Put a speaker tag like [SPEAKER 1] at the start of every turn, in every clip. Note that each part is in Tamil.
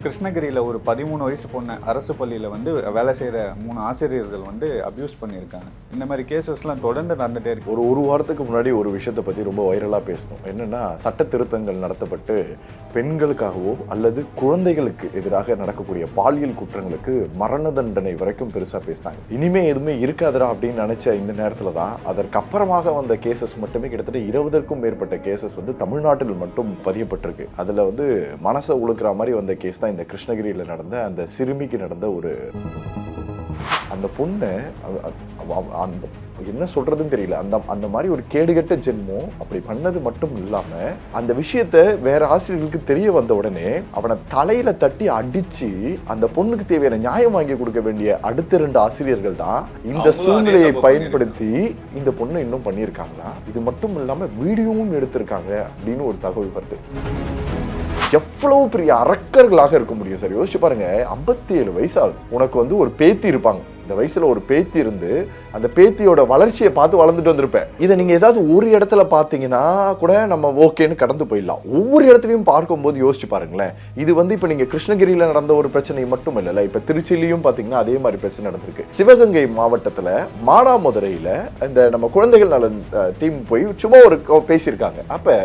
[SPEAKER 1] கிருஷ்ணகிரியில் ஒரு 13 வயசு பொண்ணு அரசு பள்ளியில் வேலை செய்கிற 3 ஆசிரியர்கள் அப்யூஸ் பண்ணியிருக்காங்க. இந்த மாதிரி கேசஸ்லாம் தொடர்ந்து நடந்துகிட்டே இருக்கு.
[SPEAKER 2] ஒரு வாரத்துக்கு முன்னாடி ஒரு விஷயத்தை பற்றி ரொம்ப வைரலாக பேசணும். என்னென்னா, சட்ட திருத்தங்கள் நடத்தப்பட்டு பெண்களுக்காகவோ அல்லது குழந்தைகளுக்கு எதிராக நடக்கக்கூடிய பாலியல் குற்றங்களுக்கு மரண தண்டனை வரைக்கும் பெருசாக பேசினாங்க. இனிமே எதுவுமே இருக்காதரா அப்படின்னு நினைச்ச இந்த நேரத்தில் தான் அதற்கப்புறமாக வந்த கேசஸ் மட்டுமே கிட்டத்தட்ட 20க்கும் மேற்பட்ட கேசஸ் தமிழ்நாட்டில் மட்டும் பதியப்பட்டிருக்கு. அதில் மனசை உழுக்கிற மாதிரி வந்த கேஸ் தான் இந்த கிருஷ்ணகிரியில் நடந்த அந்த சிறுமிக்கு நடந்த ஒரு அந்த பொண்ணு அந்த என்ன சொல்றதுன்னு தெரியல. அந்த மாதிரி ஒரு கேடுகட்ட ஜென்மம் அப்படி பண்ணது மட்டும் இல்லாம அந்த விஷயத்த வேற ஆசிரியர்களுக்கு தெரிய வந்த உடனே அவனை தலையில தட்டி அடிச்சு அந்த பொண்ணுக்கு தேவையான நியாயம் வாங்கி கொடுக்க வேண்டிய அடுத்த 2 ஆசிரியர்கள் தான் இந்த சூழ்நிலையை பயன்படுத்தி இந்த பொண்ணு இன்னும் பண்ணியிருக்காங்களா. இது மட்டும் இல்லாம வீடியோவும் எடுத்திருக்காங்க அப்படின்னு ஒரு தகவல் வருது. எவ்வளவு பெரிய அரக்கர்களாக இருக்க முடியும் சார்? யோசிச்சு பாருங்க. 57 வயசு ஆகுது. உனக்கு ஒரு பேத்தி இருப்பாங்க. இந்த வயசுல ஒரு பேத்தி இருந்து அந்த பேத்தியோட வளர்ச்சியை பார்த்து வளர்ந்துட்டு வந்திருப்பேன். இதை நீங்க ஏதாவது ஒரு இடத்துல பாத்தீங்கன்னா கூட நம்ம ஓகேன்னு கடந்து போயிடலாம். ஒவ்வொரு இடத்துலையும் பார்க்கும்போது யோசிச்சு பாருங்களேன். இது இப்ப நீங்க கிருஷ்ணகிரியில நடந்த ஒரு பிரச்சனை மட்டும் இல்ல, இப்ப திருச்சியிலையும் பாத்தீங்கன்னா அதே மாதிரி பிரச்சனை நடந்திருக்கு. சிவகங்கை மாவட்டத்துல மானாமதுரையில இந்த நம்ம குழந்தைகள் நலன் டீம் போய் சும்மா ஒரு பேசியிருக்காங்க. அப்ப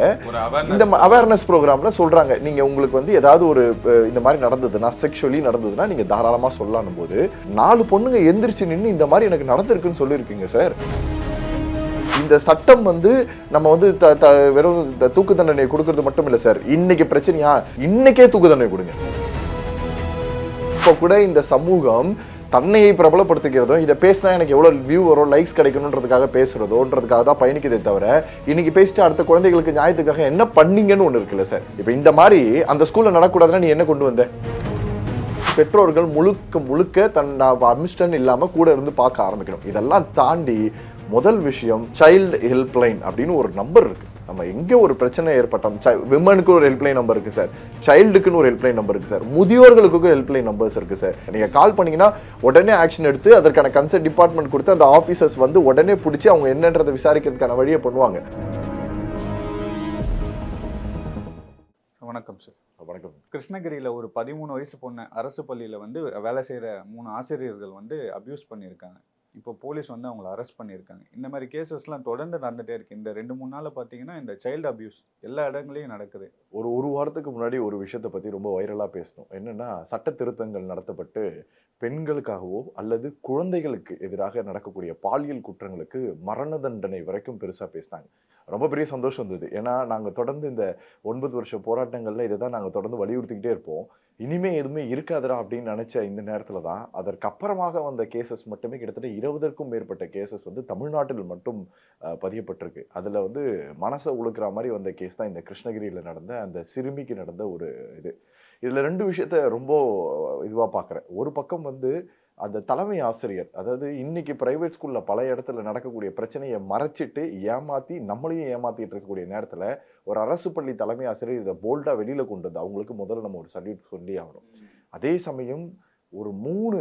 [SPEAKER 2] இந்த அவேர்னஸ் ப்ரோக்ராம்ல சொல்றாங்க, நீங்க உங்களுக்கு ஏதாவது ஒரு இந்த மாதிரி நடந்ததுன்னா, செக்ஷுவலி நடந்ததுன்னா நீங்க தாராளமா சொல்லலாம் போது 4 பொண்ணுங்க எந்திரிச்சு நின்று இந்த மாதிரி எனக்கு நடந்திருக்குன்னு சொல்லியிருக்கீங்க சார். இந்த சட்டம் நம்ம வெறும் தூக்கு தண்டனை கொடுக்கறது மட்டும் இல்ல சார். இன்னைக்கு பிரச்சனையா, இன்னைக்கே தூக்கு தண்டனை கொடுங்க. இப்ப கூட இந்த சமூகம் தன்னையை பிரபலப்படுத்திக்கிறதும், இதை பேசினா எனக்கு எவ்வளவு வியூ வரும், லைக்ஸ் கிடைக்கணுன்றதுக்காக பேசுறதோன்றதுக்காக தான் பயணிக்கதே தவிர, இன்னைக்கு பேசிட்டு அடுத்த குழந்தைகளுக்கு நியாயத்துக்காக என்ன பண்ணீங்கன்னு ஒண்ணு இருக்குல்ல சார். இப்ப இந்த மாதிரி அந்த ஸ்கூல்ல நடக்கூடாதுன்னா நீ என்ன கொண்டு வந்த? பெற்றோர்கள் முழுக்க அட்மிஷன் இல்லாம கூட இருந்து பார்க்க ஆரம்பிக்கணும். இதெல்லாம் தாண்டி முதல் விஷயம் சைல்டு ஹெல்ப்லைன் அப்படின்னு ஒரு நம்பர் இருக்கு. நம்ம எங்க ஒரு பிரச்சனை ஏற்பட்டோம், விமனுக்கு ஒரு ஹெல்ப்லைன் நம்பர் இருக்கு சார், சைல்டுக்குன்னு ஒரு ஹெல்ப்லைன் நம்பர் இருக்கு சார், முதியோர்களுக்கு ஹெல்ப்லைன் நம்பர்ஸ் இருக்கு சார். நீங்க கால் பண்ணீங்கன்னா உடனே ஆக்ஷன் எடுத்து அதற்கான கன்சர்ன் டிபார்ட்மெண்ட் கொடுத்து அந்த ஆபீசர்ஸ் உடனே பிடிச்சி அவங்க என்னன்றதை விசாரிக்கிறதுக்கான வழியை பண்ணுவாங்க.
[SPEAKER 1] வணக்கம் சார்.
[SPEAKER 2] வணக்கம்.
[SPEAKER 1] கிருஷ்ணகிரியில் ஒரு 13 வயசு பொண்ணு அரசு பள்ளியில் வேலை செய்கிற 3 ஆசிரியர்கள் அப்யூஸ் பண்ணியிருக்காங்க. இப்போ போலீஸ் அவங்கள அரெஸ்ட் பண்ணியிருக்காங்க. இந்த மாதிரி கேசஸ்லாம் தொடர்ந்து நடந்துகிட்டே இருக்குது. இந்த 2-3 நாளில் பார்த்தீங்கன்னா இந்த சைல்டு அப்யூஸ் எல்லா இடங்களையும் நடக்குது.
[SPEAKER 2] ஒரு வாரத்துக்கு முன்னாடி ஒரு விஷயத்தை பற்றி ரொம்ப வைரலாக பேசணும். என்னென்னா, சட்ட திருத்தங்கள் நடத்தப்பட்டு பெண்களுக்காகவோ அல்லது குழந்தைகளுக்கு எதிராக நடக்கக்கூடிய பாலியல் குற்றங்களுக்கு மரண தண்டனை வரைக்கும் பெருசாக பேசினாங்க. ரொம்ப பெரிய சந்தோஷம் இருந்தது. ஏன்னா நாங்கள் தொடர்ந்து இந்த 9 வருஷ போராட்டங்களில் இதை தான் நாங்கள் தொடர்ந்து வலியுறுத்திக்கிட்டே இருப்போம். இனிமே எதுவுமே இருக்காதரா அப்படின்னு நினைச்ச இந்த நேரத்தில் தான் அதற்கப்புறமாக வந்த கேசஸ் மட்டுமே கிட்டத்தட்ட 20க்கும் மேற்பட்ட கேசஸ் தமிழ்நாட்டில் மட்டும் பதியப்பட்டிருக்கு. அதில் மனசை உழுக்கிற மாதிரி வந்த கேஸ் தான் இந்த கிருஷ்ணகிரியில் நடந்த அந்த சிறுமிக்கு நடந்த ஒரு இது. இதில் 2 விஷயத்த ரொம்ப இதுவாக பார்க்குறேன். ஒரு பக்கம் அந்த தலைமை ஆசிரியர், அதாவது இன்னைக்கு பிரைவேட் ஸ்கூல்ல பல இடத்துல நடக்கக்கூடிய பிரச்சனையை மறைச்சிட்டு ஏமாத்தி நம்மளையும் ஏமாத்திட்டு இருக்கக்கூடிய நேரத்துல ஒரு அரசு பள்ளி தலைமை ஆசிரியர் இதை போல்டா வெளியில கொண்டு வந்து அவங்களுக்கு முதல்ல நம்ம ஒரு சல்யூட் சொல்லி ஆகணும். அதே சமயம் ஒரு 3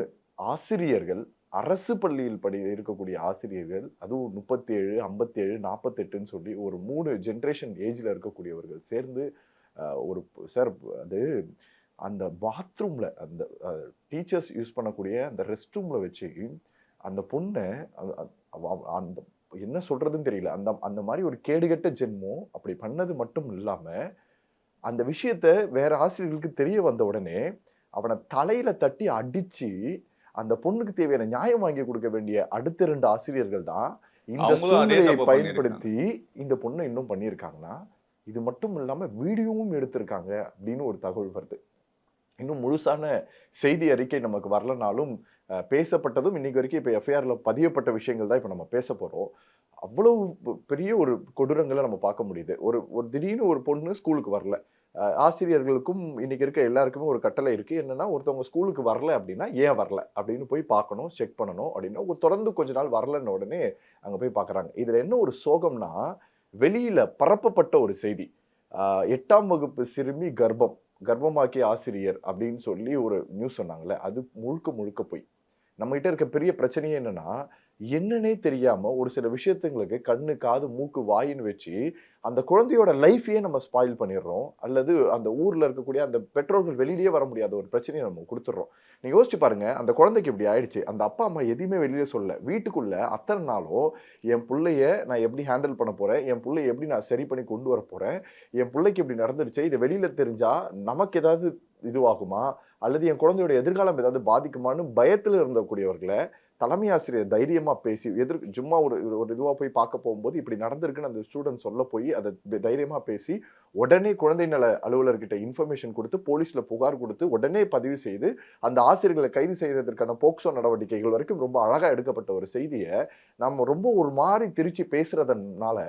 [SPEAKER 2] ஆசிரியர்கள், அரசு பள்ளியில் இருக்கக்கூடிய ஆசிரியர்கள், அதுவும் 37, 57, 48ன்னு சொல்லி ஒரு 3 ஜென்ரேஷன் ஏஜ்ல இருக்கக்கூடியவர்கள் சேர்ந்து ஒரு சார் அந்த பாத்ரூம்ல அந்த டீச்சர்ஸ் யூஸ் பண்ணக்கூடிய அந்த ரெஸ்ட் ரூம்ல வச்சு அந்த பொண்ணை அந்த என்ன சொல்றதுன்னு தெரியல. அந்த மாதிரி ஒரு கேடுகட்ட ஜென்மம் அப்படி பண்ணது மட்டும் இல்லாம அந்த விஷயத்த வேற ஆசிரியர்களுக்கு தெரிய வந்த உடனே அவனை தலையில தட்டி அடிச்சு அந்த பொண்ணுக்கு தேவையான நியாயம் வாங்கி கொடுக்க வேண்டிய அடுத்த 2 ஆசிரியர்கள் தான் இந்த சூழ்நிலையை பயன்படுத்தி இந்த பொண்ணை இன்னும் பண்ணியிருக்காங்கன்னா. இது மட்டும் இல்லாம வீடியோவும் எடுத்திருக்காங்க அப்படின்னு ஒரு தகவல் வருது. இன்னும் முழுசான செய்தி அறிக்கை நமக்கு வரலனாலும் பேசப்பட்டதும் இன்னைக்கு வரைக்கும் இப்போ எஃப்ஐஆர்ல பதியப்பட்ட விஷயங்கள் தான் இப்போ நம்ம பேச போறோம். அவ்வளவு பெரிய ஒரு கொடூரங்களை நம்ம பார்க்க முடியுது. ஒரு திடீர்னு ஒரு பொண்ணு ஸ்கூலுக்கு வரல. ஆசிரியர்களுக்கும் இன்னைக்கு இருக்க எல்லாருக்குமே ஒரு கட்டளை இருக்கு. என்னன்னா, ஒருத்தவங்க ஸ்கூலுக்கு வரல அப்படின்னா ஏன் வரல அப்படின்னு போய் பார்க்கணும், செக் பண்ணணும் அப்படின்னா தொடர்ந்து கொஞ்ச நாள் வரலன்னு உடனே அங்க போய் பார்க்குறாங்க. இதுல என்ன ஒரு சோகம்னா, வெளியில பரப்பப்பட்ட ஒரு செய்தி, 8ஆம் வகுப்பு சிறுமி கர்ப்பமாக்கிய ஆசிரியர் அப்படின்னு சொல்லி ஒரு நியூஸ் சொன்னாங்கல்ல, அது முழுக்க போய் நம்ம கிட்ட இருக்க பெரிய பிரச்சனையே என்னன்னா, என்னன்னே தெரியாம ஒரு சில விஷயத்துங்களுக்கு கண்ணு, காது, மூக்கு, வாயின்னு வச்சு அந்த குழந்தையோட லைஃபையே நம்ம ஸ்பாயில் பண்ணிடுறோம். அல்லது அந்த ஊர்ல இருக்கக்கூடிய அந்த பெற்றோர்கள் வெளியிலேயே வர முடியாத ஒரு பிரச்சனைய நம்ம குடுத்துடுறோம். நீங்க யோசிச்சு பாருங்க, அந்த குழந்தைக்கு இப்படி ஆயிடுச்சு. அந்த அப்பா, அம்மா எதையுமே வெளியில சொல்லல. வீட்டுக்குள்ள அத்தன நாளும் என் புள்ளைய நான் எப்படி ஹேண்டில் பண்ண போறேன்? என் புள்ளைய எப்படி நான் சரி பண்ணி கொண்டு வரப்போறேன்? என் புள்ளைக்கு இப்படி நடந்துருச்சே, இது வெளியில தெரிஞ்சா நமக்கு ஏதாவது இதுவாகுமா? அல்லது என் குழந்தையோட எதிர்காலம் ஏதாவது பாதிக்குமான்னு பயத்துல இருந்தக்கூடியவர்கள தலைமை ஆசிரியர் தைரியமா பேசி சும்மா ஒரு ஒரு இதுவா போய் பார்க்க போகும்போது இப்படி நடந்திருக்குன்னு அந்த ஸ்டூடெண்ட் சொல்ல போய் அதை தைரியமா பேசி உடனே குழந்தை நல அலுவலர்கிட்ட இன்ஃபர்மேஷன் கொடுத்து போலீஸ்ல புகார் கொடுத்து உடனே பதிவு செய்து அந்த ஆசிரியர்களை கைது செய்யறதற்கான போக்சோ நடவடிக்கைகள் வரைக்கும் ரொம்ப அழகா எடுக்கப்பட்ட ஒரு செய்தியை நம்ம ரொம்ப ஒரு மாதிரி திருச்சி பேசுறதுனால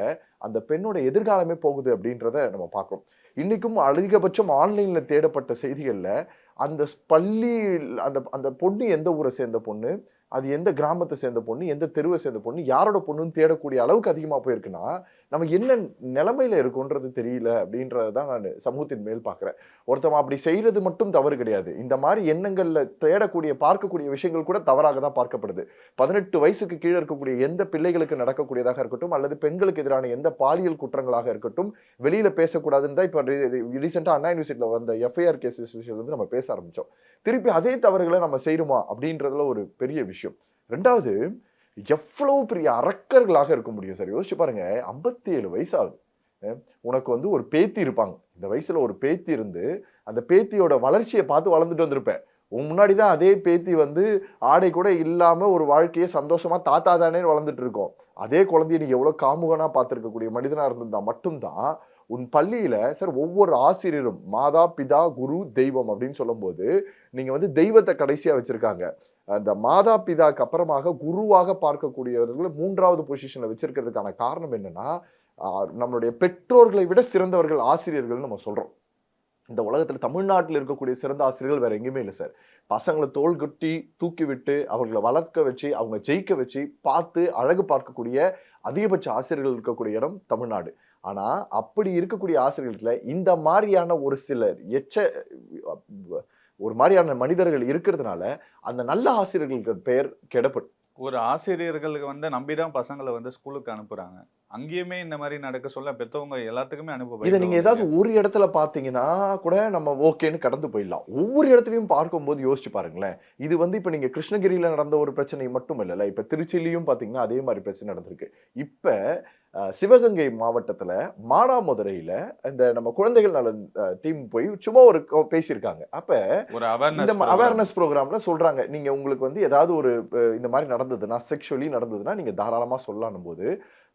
[SPEAKER 2] அந்த பெண்ணோட எதிர்காலமே போகுது அப்படின்றத நம்ம பார்க்கிறோம். இன்னைக்கும் அதிகபட்சம் ஆன்லைன்ல தேடப்பட்ட செய்திகள்ல அந்த பள்ளி அந்த அந்த பொண்ணு எந்த ஊரை சேர்ந்த பொண்ணு, அது எந்த கிராமத்தை சேர்ந்த பொண்ணு, எந்த தெருவை சேர்ந்த பொண்ணு, யாரோட பொண்ணுன்னு தேடக்கூடிய அளவுக்கு அதிகமா போயிருக்குன்னா நம்ம என்ன நிலைமையில இருக்கும்ன்றது தெரியல அப்படின்றதான் நான் சமூகத்தின் மேல் பார்க்கிறேன். ஒருத்தவன் அப்படி செய்யறது மட்டும் தவறு கிடையாது. இந்த மாதிரி எண்ணங்கள்ல தேடக்கூடிய பார்க்கக்கூடிய விஷயங்கள் கூட தவறாக தான் பார்க்கப்படுது. 18 வயசுக்கு கீழே இருக்கக்கூடிய எந்த பிள்ளைகளுக்கு நடக்கக்கூடியதாக இருக்கட்டும் அல்லது பெண்களுக்கு எதிரான எந்த பாலியல் குற்றங்களாக இருக்கட்டும் வெளியில பேசக்கூடாதுன்னு தான் இப்ப ரீசெண்டா அண்ணா யூனிவர்சிட்டியில வந்த எஃப்ஐஆர் கேசஸ் விஷயம் வந்து நம்ம பேச ஆரம்பிச்சோம். திருப்பி அதே தவறுகளை நம்ம செய்யணுமா அப்படின்றதுல ஒரு பெரிய விஷயம். ரெண்டாவது, எவ்வளவு பெரிய அரக்கர்களாக இருக்க முடியும் சார். யோசிச்சு பாருங்க, 57 வயசு ஆகுது. உனக்கு வந்து ஒரு பேத்தி இருப்பாங்க. இந்த வயசுல ஒரு பேத்தி இருந்து அந்த பேத்தியோட வளர்ச்சியை பார்த்து வளர்ந்துட்டு வந்திருப்பேன். உன் முன்னாடிதான் அதே பேத்தி வந்து ஆடை கூட இல்லாம ஒரு வாழ்க்கையை சந்தோஷமா தாத்தா தானே வளர்ந்துட்டு இருக்கோம். அதே குழந்தைய நீங்க எவ்வளவு காமுகனா பார்த்திருக்கக்கூடிய மனிதனா இருந்திருந்தா மட்டும்தான் உன் பள்ளியில சார் ஒவ்வொரு ஆசிரியரும் மாதா பிதா குரு தெய்வம் அப்படின்னு சொல்லும் போது நீங்க வந்து தெய்வத்தை கடைசியா வச்சிருக்காங்க. அந்த மாதா பிதாக்கு அப்புறமாக குருவாக பார்க்கக்கூடியவர்கள் 3வது பொசிஷன்ல வச்சிருக்கிறதுக்கான காரணம் என்னன்னா நம்மளுடைய பெற்றோர்களை விட சிறந்தவர்கள் ஆசிரியர்கள் நம்ம சொல்றோம். இந்த உலகத்துல தமிழ்நாட்டில் இருக்கக்கூடிய சிறந்த ஆசிரியர்கள் வேற எங்கேயுமே இல்லை சார். பசங்களை தோல் கட்டி தூக்கி விட்டு அவர்களை வளர்க்க வச்சு அவங்க ஜெயிக்க வச்சு பார்த்து அழகு பார்க்கக்கூடிய அதிகபட்ச ஆசிரியர்கள் இருக்கக்கூடிய இடம் தமிழ்நாடு. ஆனா அப்படி இருக்கக்கூடிய ஆசிரியர்கள்ல இந்த மாதிரியான ஒரு சிலர் ஒரு மாதிரியான மனிதர்கள் இருக்கிறதுனால அந்த நல்ல ஆசிரியர்களுக்கு பெயர் கெடப்படும்.
[SPEAKER 1] ஒரு ஆசிரியர்களுக்கு வந்து நம்பிதான் பசங்களை வந்து ஸ்கூலுக்கு அனுப்புறாங்க. அங்கேயுமே இந்த மாதிரி நடக்க சொல்ல பெற்றவங்க எல்லாத்துக்குமே அனுப்ப
[SPEAKER 2] இதை நீங்க ஏதாவது ஒரு இடத்துல பாத்தீங்கன்னா கூட நம்ம ஓகேன்னு கடந்து போயிடலாம். ஒவ்வொரு இடத்துலயும் பார்க்கும்போது யோசிச்சு பாருங்களேன். இது வந்து இப்ப நீங்க கிருஷ்ணகிரியில நடந்த ஒரு பிரச்சனை மட்டும் இல்லைல்ல, இப்ப திருச்சியிலையும் பாத்தீங்கன்னா அதே மாதிரி பிரச்சனை நடந்திருக்கு. இப்ப சிவகங்கை மாவட்டத்துல மானாமதுரையில இந்த நம்ம குழந்தைகள் நலன் டீம் போய் சும்மா ஒரு பேசியிருக்காங்க. அப்ப
[SPEAKER 1] ஒரு
[SPEAKER 2] அவேர்னஸ் ப்ரோக்ராம்ல சொல்றாங்க, நீங்க உங்களுக்கு வந்து ஏதாவது ஒரு இந்த மாதிரி நடந்ததுன்னா செக்ஷுவலி நடந்ததுன்னா நீங்க தாராளமா சொல்லணும் போது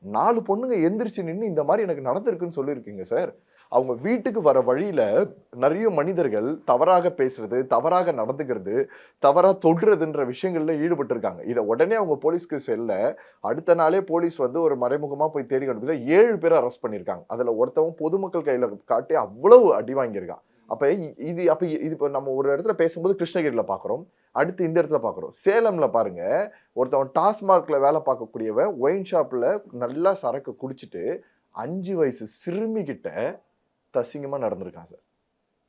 [SPEAKER 2] 4 பொண்ணுங்க எந்திரிச்சு நின்று இந்த மாதிரி எனக்கு நடந்திருக்குன்னு சொல்லியிருக்கீங்க சார். அவங்க வீட்டுக்கு வர வழியில நிறைய மனிதர்கள் தவறாக பேசுறது, தவறாக நடந்துக்கிறது, தவறா தொடுறதுன்ற விஷயங்கள்ல ஈடுபட்டு இருக்காங்க. இதை உடனே அவங்க போலீஸ்க்கு செல்ல அடுத்த நாளே போலீஸ் வந்து ஒரு மறைமுகமா போய் தேடி கண்டுபிடிச்சா 7 பேரை அரெஸ்ட் பண்ணியிருக்காங்க. அதுல ஒருத்தவன் பொதுமக்கள் கையில காட்டி அவ்வளவு அடி வாங்கியிருக்கான். அப்ப இது இப்ப நம்ம ஒரு இடத்துல பேசும்போது கிருஷ்ணகிரியில பாக்குறோம், அடுத்து இந்த இடத்துல பாக்குறோம். சேலம்ல பாருங்க, ஒருத்தவன் டாஸ்மார்க்ல வேலை பார்க்கக்கூடியவன் ஒயின் ஷாப்ல நல்லா சரக்கு குடிச்சிட்டு 5 வயசு சிறுமி கிட்ட தசிங்கமா நடந்திருக்கான் சார்.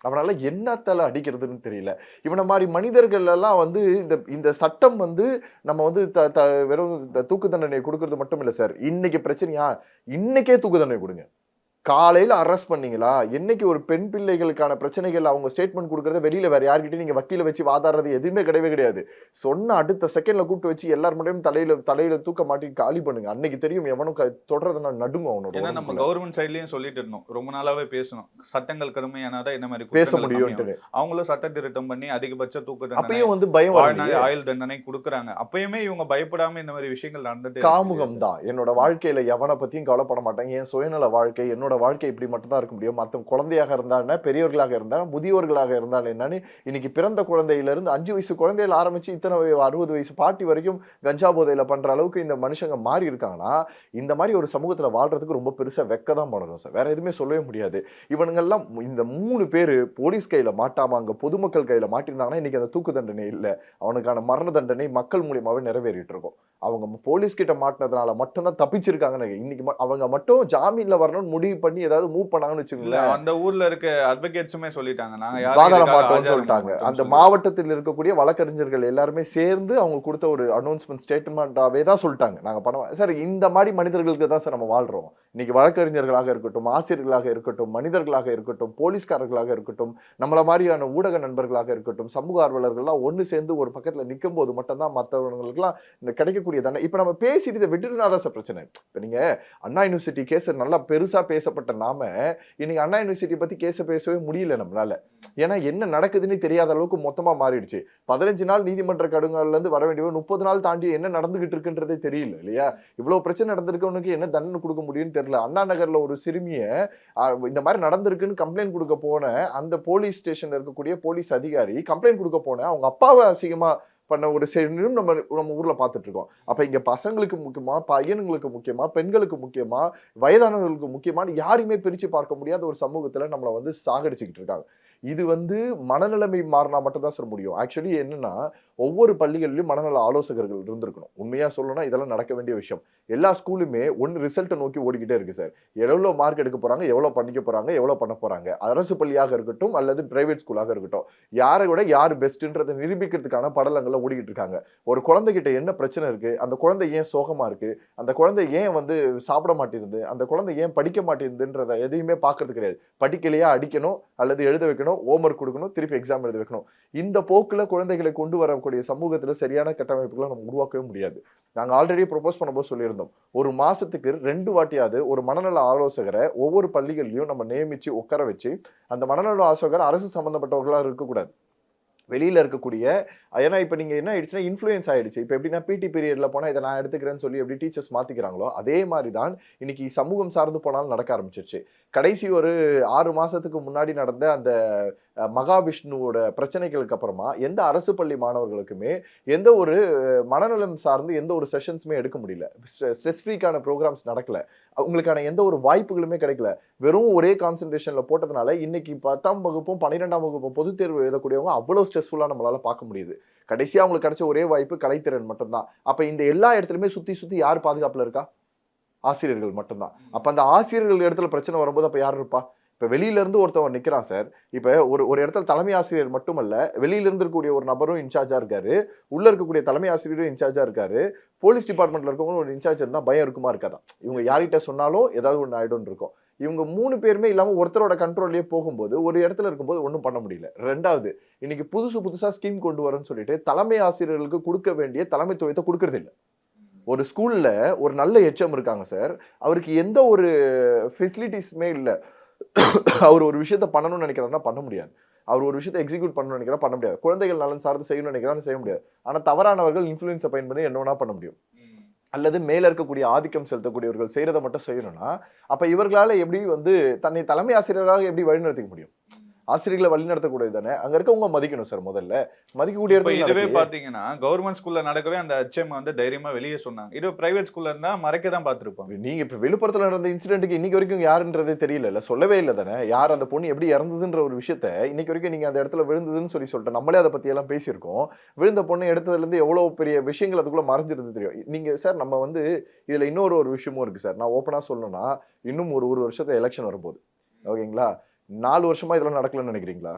[SPEAKER 2] அவனால என்னத்தால அடிக்கிறதுன்னு தெரியல. இவன மாதிரி மனிதர்கள் எல்லாம் வந்து இந்த சட்டம் வந்து நம்ம வந்து வெறும் தூக்கு தண்டனை கொடுக்கறது மட்டும் இல்ல சார். இன்னைக்கு பிரச்சனையா, இன்னைக்கே தூக்கு தண்டனை கொடுங்க. காலையில அரெஸ்ட் பண்ணீங்களா, என்னைக்கு ஒரு பெண் பிள்ளைகளுக்கான பிரச்சனைகள் அவங்க ஸ்டேட்மெண்ட் கொடுக்கறத வெளியில வேற யார்கிட்டயும் நீங்க வக்கீல வச்சு வாதாடுறது எதுவுமே கிடையவே கிடையாது. சொன்ன அடுத்த செகண்ட்ல கூப்பிட்டு வச்சு எல்லார் முன்னாடியும் தலையில தூக்க மாட்டி காலி பண்ணுங்க. அன்னைக்கு தெரியும் எவனும் தொடறதுனா நடுங்கும் அவனோட.
[SPEAKER 1] ஏன்னா நம்ம கவர்மெண்ட் சைட்லயும் சொல்லிட்டு இருந்தோம், ரொம்ப நாளாவே பேசணும், சட்டங்கள் கடுமையானதா இந்த மாதிரி
[SPEAKER 2] பேச முடியும்.
[SPEAKER 1] அவங்களும் சட்ட திருத்தம் பண்ணி அதிகபட்ச தூக்கு தண்டனை,
[SPEAKER 2] அப்பயும் வந்து பயம்
[SPEAKER 1] ஆயுள் தண்டனை கொடுக்குறாங்க. அப்பயுமே இவங்க பயப்படாம இந்த மாதிரி விஷயங்கள் நடந்துட்டு
[SPEAKER 2] காமுகம் தான். என்னோட வாழ்க்கையில எவனை பத்தியும் கவலைப்பட மாட்டாங்க, என் சுயநல வாழ்க்கை, என்னோட வாழ்க்கை இப்படி மட்டும் தான் இருக்க முடியும். மற்ற குழந்தையாக இருந்தா, பெரியவர்களாக இருந்தா, முதியோர்களாக இருந்தால் என்னன்னு இன்னைக்கு பிறந்த குழந்தையில இருந்து 5 வயசு குழந்தையில ஆரம்பிச்சு இத்தனை 60 வயசு பாட்டி வரைக்கும் கஞ்சா போதையில பண்ற அளவுக்கு இந்த மனுஷங்க மாறி இருக்காங்கன்னா இந்த மாதிரி ஒரு சமூகத்துல வாழ்றதுக்கு ரொம்ப பெருசா வெக்கதான் பண்ணணும் சார். வேற எதுவுமே சொல்லவே முடியாது. இவனுங்கெல்லாம் இந்த 3 பேரு போலீஸ் கையில மாட்டாம அங்க பொதுமக்கள் கையில மாட்டிருந்தாங்கன்னா இன்னைக்கு அந்த தூக்கு தண்டனை இல்ல, அவனுக்கான மரண தண்டனை மக்கள் மூலியமாவே நிறைவேறிட்டு இருக்கும். அவங்க போலீஸ் கிட்ட மாட்டினதுனால மட்டும்தான் தப்பிச்சிருக்காங்க. இன்னைக்கு அவங்க மட்டும் ஜாமீன்ல வரணும்னு முடிவு பண்ணி ஏதாவது மூவ் பண்ணாங்கன்னு
[SPEAKER 1] இல்ல
[SPEAKER 2] வச்சுக்கோங்களேன்,
[SPEAKER 1] அந்த ஊர்ல இருக்க அட்வொகேட்ஸுமே சொல்லிட்டாங்க நாங்க யாரும்
[SPEAKER 2] வாதாட
[SPEAKER 1] இதுக்காக
[SPEAKER 2] மாட்டோம்னு
[SPEAKER 1] ஆஜராக
[SPEAKER 2] சொல்லிட்டாங்க.
[SPEAKER 1] மாட்டோம்னு
[SPEAKER 2] அந்த
[SPEAKER 1] சொல்லி.
[SPEAKER 2] மாவட்டத்தில் இருக்கக்கூடிய வழக்கறிஞர்கள் எல்லாருமே சேர்ந்து அவங்க கொடுத்த ஒரு அனௌன்ஸ்மெண்ட் ஸ்டேட்மெண்டாவே தான் சொல்லிட்டாங்க. நாங்க பண்ண சார் இந்த மாதிரி மனிதர்களுக்கு தான் சார் நம்ம வாழ்றோம். இன்னைக்கு வழக்கறிஞர்களாக இருக்கட்டும், ஆசிரியர்களாக இருக்கட்டும், மனிதர்களாக இருக்கட்டும், போலீஸ்காரர்களாக இருக்கட்டும், நம்மள மாதிரியான ஊடக நண்பர்களாக இருக்கட்டும், சமூக ஆர்வலர்கள்லாம் ஒண்ணு சேர்ந்து ஒரு பக்கத்துல நிற்கும் போது மட்டும்தான் மற்றவங்களுக்குலாம் இந்த கிடைக்கக்கூடிய தானே. இப்ப நம்ம பேசிட்டு இதை விட்டுட்டுனா தான் சார் பிரச்சனை. இப்ப நீங்க அண்ணா யூனிவர்சிட்டி கேஸ் நல்லா பெருசா பேசப்பட்ட நாம இன்னைக்கு அண்ணா யூனிவர்சிட்டி பத்தி பேசவே முடியல நம்மளால. ஏன்னா என்ன நடக்குதுன்னு தெரியாத அளவுக்கு மொத்தமா மாறிடுச்சு. 15 நாள் நீதிமன்ற கடுங்கால்ல இருந்து வர வேண்டிய 30 நாள் தாண்டி என்ன நடந்துகிட்டு இருக்குன்றதே தெரியல இல்லையா? இவ்வளவு பிரச்சனை நடந்திருக்கவனுக்கு என்ன தண்டனை கொடுக்க முடியும்னு தெரியல. அண்ணா நகர்ல ஒரு சிறுமிய இந்த மாதிரி நடந்திருக்குன்னு கம்ப்ளைண்ட் கொடுக்க போன அந்த போலீஸ் ஸ்டேஷன்ல இருக்கக்கூடிய போலீஸ் அதிகாரி கம்ப்ளைண்ட் கொடுக்க போன அவங்க அப்பாவை அசிங்கமா பண்ண ஒரு செய்தியும் நம்ம ஊர்ல பார்த்துட்டு இருக்கோம். அப்ப இங்க பசங்களுக்கு முக்கியமா, பையனுங்களுக்கு முக்கியமா, பெண்களுக்கு முக்கியமா, வயதானவர்களுக்கு முக்கியமானு யாரையுமே பிரிச்சு பார்க்க முடியாத ஒரு சமூகத்துல நம்மளை வந்து சாகடிச்சுக்கிட்டு இருக்காங்க. இது வந்து மனநிலைமை மாறினா மட்டும் தான் சார் முடியும். ஆக்சுவலி என்னன்னா ஒவ்வொரு பள்ளிகளிலும் மனநல ஆலோசகர்கள் இருந்திருக்கணும். உண்மையா சொல்லணும்னா இதெல்லாம் நடக்க வேண்டிய விஷயம். எல்லா ஸ்கூலுமே ஒன்னு ரிசல்ட்டை நோக்கி ஓடிக்கிட்டே இருக்கு சார். எவ்வளவு மார்க் எடுக்க போறாங்க, எவ்வளவு பண்ணிக்க போறாங்க, எவ்வளவு பண்ண போறாங்க. அரசு பள்ளியாக இருக்கட்டும் அல்லது பிரைவேட் ஸ்கூலாக இருக்கட்டும், யாரை விட யார் பெஸ்ட்ன்றதை நிரூபிக்கிறதுக்கான படலங்கள்ல ஓடிக்கிட்டு இருக்காங்க. ஒரு குழந்தைகிட்ட என்ன பிரச்சனை இருக்கு, அந்த குழந்தை ஏன் சோகமா இருக்கு, அந்த குழந்தை ஏன் வந்து சாப்பிட மாட்டேங்குது, அந்த குழந்தை ஏன் படிக்க மாட்டேங்குதுன்றத எதையுமே பார்க்கறது கிடையாது. படிக்கலையா அடிக்கணும் அல்லது எழுத வைக்கணும், ஹோம்ஒர்க் கொடுக்கணும், திருப்பி எக்ஸாம் எழுத வைக்கணும். இந்த போக்குல குழந்தைகளை கொண்டு வரக்கூடிய சமூகத்துல சரியான கட்டமைப்புகளை நம்ம உருவாக்கவே முடியாது. நாங்க ஆல்ரெடி ப்ரொபோஸ் பண்ணும்போது சொல்லியிருந்தோம், ஒரு மாசத்துக்கு 2 வாட்டியாவது ஒரு மனநல ஆலோசகரை ஒவ்வொரு பள்ளிகள்லயும் நம்ம நியமிச்சு உட்கார வச்சு, அந்த மனநல ஆலோசகர் அரசு சம்பந்தப்பட்டவர்களா இருக்கக்கூடாது, வெளியில இருக்கக்கூடிய. ஏன்னா இப்ப நீங்க என்ன ஆயிடுச்சுன்னா இன்ஃப்ளூயன்ஸ் ஆயிடுச்சு. இப்ப எப்படின்னா பிடி பீரியட்ல போனா இதை நான் எடுத்துக்கிறேன்னு சொல்லி எப்படி டீச்சர்ஸ் மாத்திக்கிறாங்களோ அதே மாதிரி தான் இன்னைக்கு சமூகம் சார்ந்து போனாலும் நடக்க ஆரம்பிச்சிருச்சு. கடைசி ஒரு 6 மாசத்துக்கு முன்னாடி நடந்த அந்த மகாவிஷ்ணுவோட பிரச்சனைகளுக்கு அப்புறமா எந்த அரசு பள்ளி மாணவர்களுக்குமே எந்த ஒரு மனநலம் சார்ந்து எந்த ஒரு செஷன்ஸுமே எடுக்க முடியல. ஸ்ட்ரெஸ் ஃப்ரீக்கான ப்ரோக்ராம்ஸ் நடக்கல. அவங்களுக்கான எந்த ஒரு வாய்ப்புகளுமே கிடைக்கல. வெறும் ஒரே கான்சென்ட்ரேஷன்ல போட்டதுனால இன்னைக்கு 10ஆம் வகுப்பும் 12ஆம் வகுப்பும் பொதுத் தேர்வு எழுதக்கூடியவங்க அவ்வளவு ஸ்ட்ரெஸ்ஃபுல்லா நம்மளால பார்க்க முடியுது. கடைசியா அவங்களுக்கு கிடைச்ச ஒரே வாய்ப்பு கலைத்திறன் மட்டும்தான். அப்ப இந்த எல்லா இடத்துலயுமே சுத்தி சுத்தி யார் பாதுகாப்புல இருக்கா? ஆசிரியர்கள் மட்டும்தான். அப்ப அந்த ஆசிரியர்கள் இடத்துல பிரச்சனை வரும்போது அப்ப யார் இருப்பா? இப்ப வெளியில இருந்து ஒருத்தவன் நிக்கிறான் சார். இப்ப ஒரு இடத்துல தலைமை ஆசிரியர் மட்டுமல்ல, வெளியில இருந்து இருக்கக்கூடிய ஒரு நபரும் இன்சார்ஜா இருக்காரு, உள்ள இருக்கக்கூடிய தலைமை ஆசிரியரும் இன்சார்ஜா இருக்காரு, போலீஸ் டிபார்ட்மெண்ட்ல இருக்கவங்க ஒரு இன்சார்ஜ் இருந்தா பயம் இருக்குமா இருக்காதா? இவங்க யார்கிட்ட சொன்னாலும் ஏதாவது ஒண்ணு ஆயிடும் இருக்கும். இவங்க 3 பேருமே இல்லாம ஒருத்தரோட கண்ட்ரோல்லயே போகும்போது ஒரு இடத்துல இருக்கும்போது ஒன்றும் பண்ண முடியல. 2வது, இன்னைக்கு புதுசா ஸ்கீம் கொண்டு வரேன்னு சொல்லிட்டு தலைமை ஆசிரியர்களுக்கு கொடுக்க வேண்டிய தலைமைத்துவத்தை கொடுக்கறது இல்ல. ஒரு ஸ்கூல்ல ஒரு நல்ல எச்எம் இருக்காங்க சார். அவருக்கு எந்த ஒரு ஃபெசிலிட்டிஸுமே இல்ல. அவர் ஒரு விஷயத்த பண்ணணும்னு நினைக்கிறாருன்னா பண்ண முடியாது. அவர் ஒரு விஷயத்தை எக்ஸிக்யூட் பண்ணணும்னு நினைக்கிறா பண்ண முடியாது. குழந்தைகள் நலன் சார்ந்து செய்யணும்னு நினைக்கிறான்னு செய்ய முடியாது. ஆனா தவறானவர்கள் இன்ஃப்ளூயன்ஸை பயன்படுத்தி என்ன வேணா பண்ண முடியும். அல்லது மேல இருக்கக்கூடிய ஆதிக்கம் செலுத்தக்கூடியவர்கள் செய்யறதை மட்டும் செய்யணும்னா அப்ப இவர்களால எப்படி வந்து தன்னை தலைமை ஆசிரியராக எப்படி வழிநடத்திக்க முடியும்? ஆசிரியர்களை வழிநடத்தக்கூடியது தானே. அங்க இருக்கவங்க மதிக்கணும் சார். முதல்ல மதிக்கக்கூடிய
[SPEAKER 1] இதுவே பாத்தீங்கன்னா கவர்மெண்ட் ஸ்கூல்ல நடக்கவே அந்த HM வந்து தைரியமா வெளியே சொன்னாங்க. இது பிரைவேட் ஸ்கூல்ல இருந்தா மறைக்க தான் பார்த்திருப்பாங்க.
[SPEAKER 2] நீங்க இப்ப விழுப்புரத்துல நடந்த இன்சிடென்ட்க்கு இன்னைக்கு வரைக்கும் யாருன்றதே தெரியல, சொல்லவே இல்லை தானே. யார் அந்த பொண்ணு எப்படி இறந்ததுன்ற ஒரு விஷயத்த இன்னைக்கு வரைக்கும் நீங்க அந்த இடத்துல விழுந்ததுன்னு சொல்லிட்டு நம்மளே அதை பத்தி எல்லாம் பேசியிருக்கோம். விழுந்த பொண்ணு எடுத்ததுல இருந்து எவ்வளவு பெரிய விஷயங்கள் அதுக்குள்ள மறைஞ்சிருந்து தெரியும். நீங்க சார் நம்ம வந்து இதுல இன்னொரு விஷயமும் இருக்கு சார். நான் ஓப்பனா சொல்லணும்னா இன்னும் ஒரு வருஷத்துல எலெக்ஷன் வரும்போது ஓகேங்களா, 4 வருஷமா இதெல்லாம் நடக்கலன்னு நினைக்கிறீங்களா?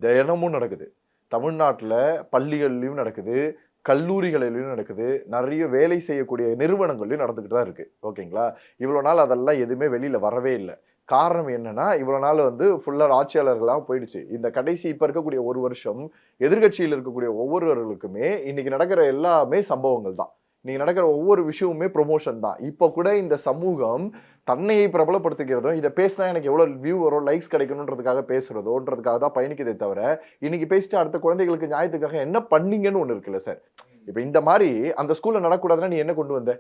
[SPEAKER 2] தினமும் நடக்குது. தமிழ்நாட்டுல பள்ளிகள்லயும் நடக்குது, கல்லூரிகளிலும் நடக்குது, நிறைய வேலை செய்யக்கூடிய நிறுவனங்கள்லயும் நடந்துகிட்டு தான் இருக்கு. ஓகேங்களா, இவ்வளவு நாள் அதெல்லாம் எதுவுமே வெளியில வரவே இல்லை. காரணம் என்னன்னா இவ்வளவு நாள் வந்து ஃபுல்லா ஆட்சியாளர்களா போயிடுச்சு. இந்த கடைசி இப்ப இருக்கக்கூடிய 1 வருஷம் எதிர்கட்சியில் இருக்கக்கூடிய ஒவ்வொருவர்களுக்குமே இன்னைக்கு நடக்கிற எல்லாமே சம்பவங்கள் தான். நீங்க நடக்கிற ஒவ்வொரு விஷயமுமே ப்ரொமோஷன் தான். இப்ப கூட இந்த சமூகம் தன்னையை பிரபலப்படுத்திக்கிறதும் இதை பேசினா எனக்கு எவ்வளவு வியூ வரும், லைக்ஸ் கிடைக்கணுன்றதுக்காக பேசுறதோன்றதுக்காக தான் பயணிக்கதே தவிர இன்னைக்கு பேசிட்டு அடுத்த குழந்தைகளுக்கு நியாயத்துக்காக என்ன பண்ணீங்கன்னு ஒண்ணு இருக்குல்ல சார். இப்ப இந்த மாதிரி அந்த ஸ்கூல்ல நடக்கூடாதுன்னா நீ என்ன கொண்டு வந்த